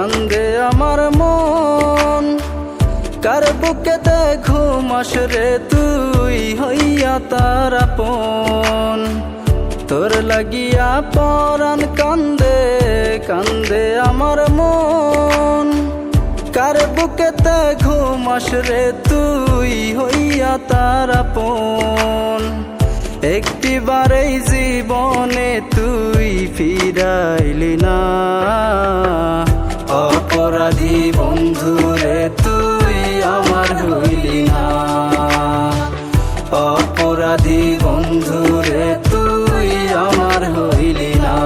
কান্দে আমার মন। কার বুকেতে ঘুমাস রে তুই হইয়া তার আপন। তোর লাগিয়া পরাণ কান্দে কান্দে আমার মন। কার বুকেতে ঘুমাস রে তুই হইয়া তার আপন। একটিবারেই জীবনে তুই ফিরাইলি না। অপরাধী বন্ধুরে তুই আমার হইলি না। অপরাধী বন্ধুরে তুই আমার হইলি না।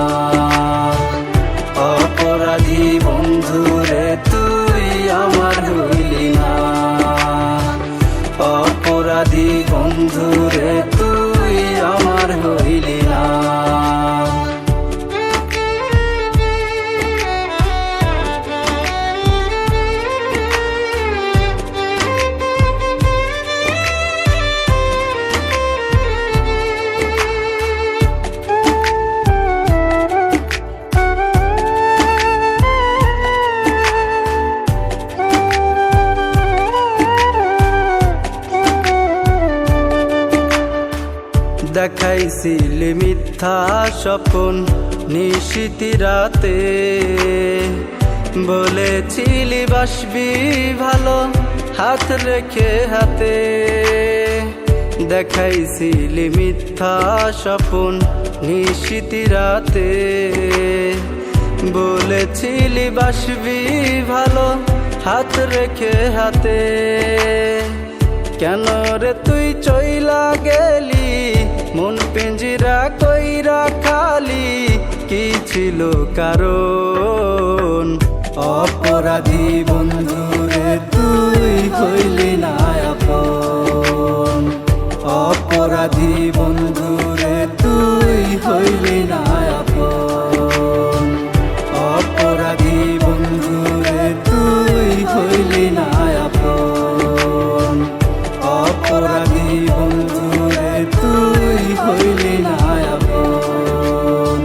অপরাধী বন্ধুরে তুই আমার হইলি না। অপরাধী বন্ধুরে তুই আমার হইলি না। দেখাইছিলি মিথ্যা স্বপন নিশীথি রাতে। বলেছিলি বাসবি ভালো হাত রেখে হাতে। দেখাইছিলি মিথ্যা স্বপন নিশীথি রাতে। বলেছিলি বাসবি ভালো হাত রেখে হাতে। কেন রে তুই চইলা গেলি মন পিঞ্জিরা কইরা খালি, কি ছিল কারণ? অপরাধী বন্ধুরে তুই হইলি না আপন। অপরাধী বন্ধুরে তুই হইলি না আপন। অপরাধী বন্ধুরে তুই হইলি না আপন। অপরাধী বন্ধুরে তুই হইলি না আপন।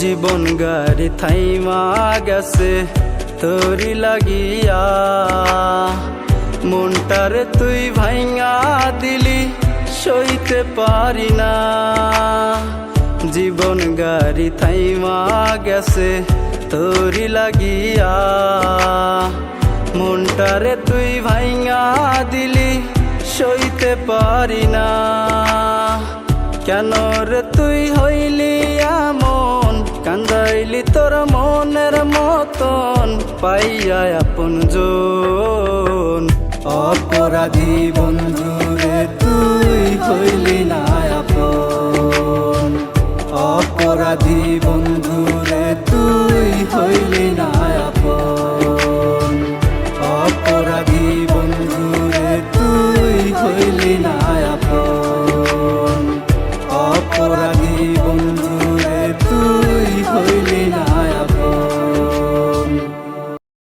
জীবন গাড়ি থাইমা গেছে তোরি লাগিয়া। মনটারে তুই ভাইঙা দিলি সইতে পারি না। জীবন গাড়ি থাইমা গেছে তোরি লাগিয়া। মনটারে তুই ভাইঙা দিলি সইতে পারি না। কেন রে তুই হইলি এমন কান্দাইলি তোর মনের মতন পাইয়া আপনজন। অপরাধী বন্ধুরে তুই হইলি না আপন। অপরাধী বন্ধু